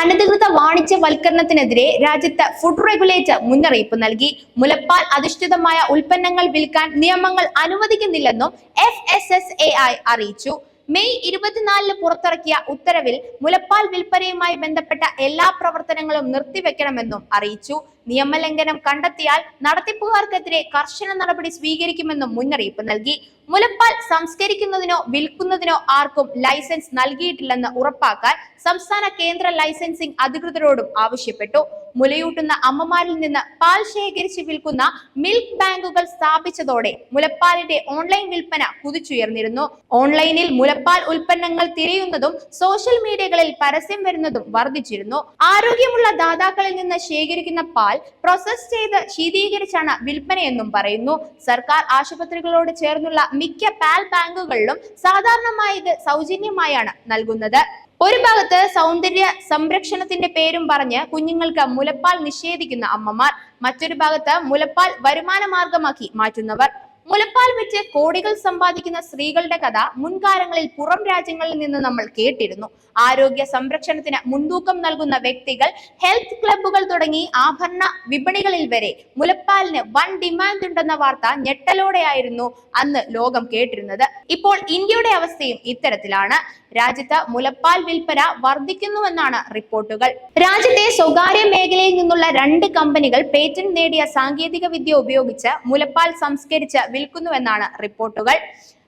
അനധികൃത വാണിജ്യവൽക്കരണത്തിനെതിരെ രാജ്യത്ത് food regulator മുന്നറിയിപ്പ് നൽകി. മുലപ്പാൽ അധിഷ്ഠിതമായ ഉൽപ്പന്നങ്ങൾ വിൽക്കാൻ നിയമങ്ങൾ അനുവദിക്കുന്നില്ലെന്നും FSSAI അറിയിച്ചു. മെയ് 24 പുറത്തിറക്കിയ ഉത്തരവിൽ മുലപ്പാൽ വിൽപ്പനയുമായി ബന്ധപ്പെട്ട എല്ലാ പ്രവർത്തനങ്ങളും നിർത്തിവെക്കണമെന്നും അറിയിച്ചു. നിയമലംഘനം കണ്ടെത്തിയാൽ നടത്തിപ്പുകാർക്കെതിരെ കർശന നടപടി സ്വീകരിക്കുമെന്നും മുന്നറിയിപ്പ് നൽകി. മുലപ്പാൽ സംസ്കരിക്കുന്നതിനോ വിൽക്കുന്നതിനോ ആർക്കും ലൈസൻസ് നൽകിയിട്ടില്ലെന്ന് ഉറപ്പാക്കാൻ സംസ്ഥാന കേന്ദ്ര ലൈസൻസിംഗ് അധികൃതരോടും ആവശ്യപ്പെട്ടു. മുലയൂട്ടുന്ന അമ്മമാരിൽ നിന്ന് പാൽ ശേഖരിച്ച് വിൽക്കുന്ന മിൽക്ക് ബാങ്കുകൾ സ്ഥാപിച്ചതോടെ മുലപ്പാലിന്റെ ഓൺലൈൻ വിൽപ്പന കുതിച്ചുയർന്നിരുന്നു. ഓൺലൈനിൽ മുലപ്പാൽ ഉൽപ്പന്നങ്ങൾ തിരയുന്നതും സോഷ്യൽ മീഡിയകളിൽ പരസ്യം വരുന്നതും വർദ്ധിച്ചിരുന്നു. ആരോഗ്യമുള്ള ദാതാക്കളിൽ നിന്ന് ശേഖരിക്കുന്ന പാൽ പ്രോസസ് ചെയ്ത് ശീതീകരിച്ചാണ് വിൽപ്പനയെന്നും പറയുന്നു. സർക്കാർ ആശുപത്രികളോട് ചേർന്നുള്ള മിക്ക പാൽ ബാങ്കുകളിലും സാധാരണമായി ഇത് സൗജന്യമായാണ് നൽകുന്നത്. ഒരു ഭാഗത്ത് സൗന്ദര്യ സംരക്ഷണത്തിന്റെ പേരും പറഞ്ഞ് കുഞ്ഞുങ്ങൾക്ക് മുലപ്പാൽ നിഷേധിക്കുന്ന അമ്മമാർ, മറ്റൊരു ഭാഗത്ത് മുലപ്പാൽ വരുമാന മാർഗമാക്കി മാറ്റുന്നവർ. മുലപ്പാൽ വെച്ച് കോടികൾ സമ്പാദിക്കുന്ന സ്ത്രീകളുടെ കഥ മുൻകാലങ്ങളിൽ പുറം രാജ്യങ്ങളിൽ നിന്ന് നമ്മൾ കേട്ടിരുന്നു. ആരോഗ്യ സംരക്ഷണത്തിന് മുൻതൂക്കം നൽകുന്ന വ്യക്തികൾ, ഹെൽത്ത് ക്ലബ്ബുകൾ തുടങ്ങി ആഭരണ വിപണികളിൽ വരെ മുലപ്പാലിന് വൻ ഡിമാൻഡ് ഉണ്ടെന്ന വാർത്ത ഞെട്ടലോടെയായിരുന്നു അന്ന് ലോകം കേട്ടിരുന്നത്. ഇപ്പോൾ ഇന്ത്യയുടെ അവസ്ഥയും ഇത്തരത്തിലാണ്. രാജ്യത്ത് മുലപ്പാൽ വിൽപ്പന വർദ്ധിക്കുന്നുവെന്നാണ് റിപ്പോർട്ടുകൾ. രാജ്യത്തെ സ്വകാര്യ മേഖലയിൽ നിന്നുള്ള 2 കമ്പനികൾ പേറ്റന്റ് നേടിയ സാങ്കേതിക വിദ്യ ഉപയോഗിച്ച് മുലപ്പാൽ സംസ്കരിച്ച് വിൽക്കുന്നുവെന്നാണ് റിപ്പോർട്ടുകൾ.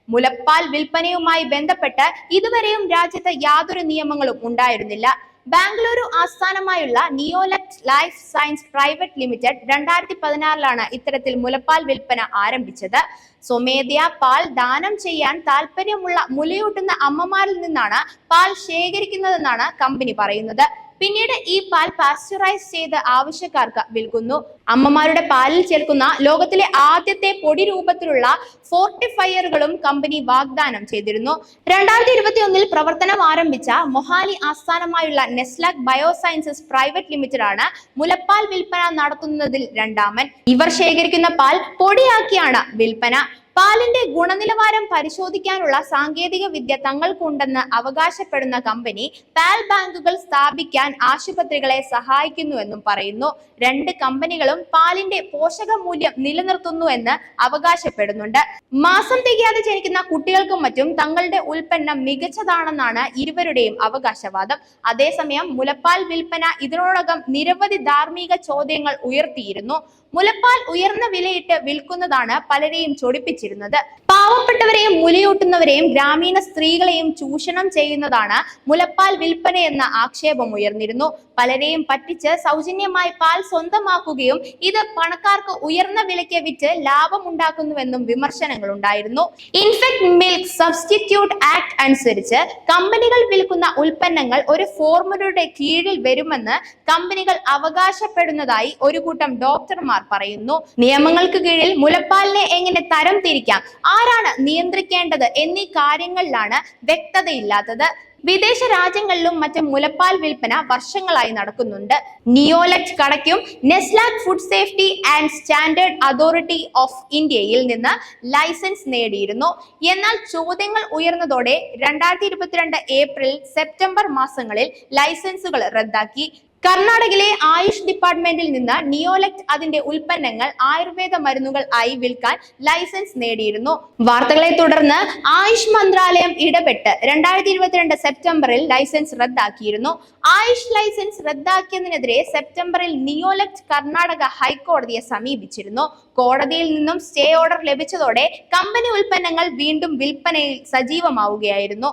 മുലപ്പാൽ വിൽപ്പനയുമായി ബന്ധപ്പെട്ട് ഇതുവരെയും രാജ്യത്ത് യാതൊരു നിയമങ്ങളും ഉണ്ടായിരുന്നില്ല. ബാംഗ്ലൂരു ആസ്ഥാനമായുള്ള നിയോലക്ട് ലൈഫ് സയൻസ് പ്രൈവറ്റ് ലിമിറ്റഡ് 2016 ഇത്തരത്തിൽ മുലപ്പാൽ വിൽപ്പന ആരംഭിച്ചത്. സ്വമേധയാ പാൽ ദാനം ചെയ്യാൻ താല്പര്യമുള്ള മുലയൂട്ടുന്ന അമ്മമാരിൽ നിന്നാണ് പാൽ ശേഖരിക്കുന്നതെന്നാണ് കമ്പനി പറയുന്നത്. പിന്നീട് ഈ പാൽ പാസ്ചറൈസ് ചെയ്ത് ആവശ്യക്കാർക്ക് വിൽക്കുന്നു. അമ്മമാരുടെ പാലിൽ ചേർക്കുന്ന ലോകത്തിലെ ആദ്യത്തെ പൊടി രൂപത്തിലുള്ള ഫോർട്ടിഫയറുകളും കമ്പനി വാഗ്ദാനം ചെയ്തിരുന്നു. 2021 പ്രവർത്തനം ആരംഭിച്ച മൊഹാലി ആസ്ഥാനമായുള്ള നെസ്ലാക് ബയോസയൻസസ് പ്രൈവറ്റ് ലിമിറ്റഡ് ആണ് മുലപ്പാൽ വിൽപ്പന നടത്തുന്നതിൽ രണ്ടാമൻ. ഇവർ ശേഖരിക്കുന്ന പാൽ പൊടിയാക്കിയാണ് വിൽപ്പന. പാലിന്റെ ഗുണനിലവാരം പരിശോധിക്കാനുള്ള സാങ്കേതിക വിദ്യ തങ്ങൾക്കുണ്ടെന്ന് അവകാശപ്പെടുന്ന കമ്പനി പാൽ ബാങ്കുകൾ സ്ഥാപിക്കാൻ ആശുപത്രികളെ സഹായിക്കുന്നുവെന്നും പറയുന്നു. 2 കമ്പനികളും പാലിന്റെ പോഷകമൂല്യം നിലനിർത്തുന്നു എന്ന് അവകാശപ്പെടുന്നുണ്ട്. മാസം തികയാതെ ജനിക്കുന്ന കുട്ടികൾക്കും മറ്റും തങ്ങളുടെ ഉൽപ്പന്നം മികച്ചതാണെന്നാണ് ഇരുവരുടെയും അവകാശവാദം. അതേസമയം മുലപ്പാൽ വിൽപ്പന ഇതിനോടകം നിരവധി ധാർമ്മിക ചോദ്യങ്ങൾ ഉയർത്തിയിരുന്നു. മുലപ്പാൽ ഉയർന്ന വിലയിട്ട് വിൽക്കുന്നതാണ് പലരെയും ചൊടിപ്പിച്ചിരുന്നത്. പാവപ്പെട്ടവരെയും മുലയൂട്ടുന്നവരെയും ഗ്രാമീണ സ്ത്രീകളെയും ചൂഷണം ചെയ്യുന്നതാണ് മുലപ്പാൽ വിൽപ്പനയെന്ന ആക്ഷേപം ഉയർന്നിരുന്നു. പലരെയും പറ്റിച്ച് സൗജന്യമായി പാൽ സ്വന്തമാക്കുകയും ഇത് പണക്കാർക്ക് ഉയർന്ന വിലയ്ക്ക് വിറ്റ് ലാഭമുണ്ടാക്കുന്നുവെന്നും വിമർശനങ്ങൾ ഉണ്ടായിരുന്നു. ഇൻഫെക്ട് മിൽക്ക് സബ്സ്റ്റിറ്റ്യൂട്ട് ആക്ട് അനുസരിച്ച് കമ്പനികൾ വിൽക്കുന്ന ഉൽപ്പന്നങ്ങൾ ഒരു ഫോർമുലയുടെ കീഴിൽ വരുമെന്ന് കമ്പനികൾ അവകാശപ്പെടുന്നതായി ഒരു കൂട്ടം ഡോക്ടർമാർ പറയുന്നു. നിയമങ്ങൾക്ക് കീഴിൽ മുലപ്പാലിനെ എങ്ങനെ തരം തിരിക്കാം, ആരാണ് നിയന്ത്രിക്കേണ്ടത് എന്നീ കാര്യങ്ങളിലാണ് വ്യക്തതയില്ലാത്തത്. വിദേശ രാജ്യങ്ങളിലും മറ്റും മുലപ്പാൽ വിൽപ്പന വർഷങ്ങളായി നടക്കുന്നുണ്ട്. നിയോലക്ട് കടയ്ക്കും നെസ്ലാക് food safety and standard authority of ഇന്ത്യയിൽ നിന്ന് ലൈസൻസ് നേടിയിരുന്നു. എന്നാൽ ചോദ്യങ്ങൾ ഉയർന്നതോടെ 2022 ഏപ്രിൽ സെപ്റ്റംബർ മാസങ്ങളിൽ ലൈസൻസുകൾ റദ്ദാക്കി. കർണാടകയിലെ ആയുഷ് ഡിപ്പാർട്ട്മെന്റിൽ നിന്ന് നിയോലക്ട് അതിന്റെ ഉൽപ്പന്നങ്ങൾ ആയുർവേദ മരുന്നുകൾ ആയി വിൽക്കാൻ ലൈസൻസ് നേടിയിരുന്നു. വാർത്തകളെ തുടർന്ന് ആയുഷ് മന്ത്രാലയം ഇടപെട്ട് 2022 സെപ്റ്റംബറിൽ ലൈസൻസ് റദ്ദാക്കിയിരുന്നു. ആയുഷ് ലൈസൻസ് റദ്ദാക്കിയതിനെതിരെ സെപ്റ്റംബറിൽ നിയോലക്ട് കർണാടക ഹൈക്കോടതിയെ സമീപിച്ചിരുന്നു. കോടതിയിൽ നിന്നും സ്റ്റേ ഓർഡർ ലഭിച്ചതോടെ കമ്പനി ഉൽപ്പന്നങ്ങൾ വീണ്ടും വിൽപ്പനയിൽ സജീവമാവുകയായിരുന്നു.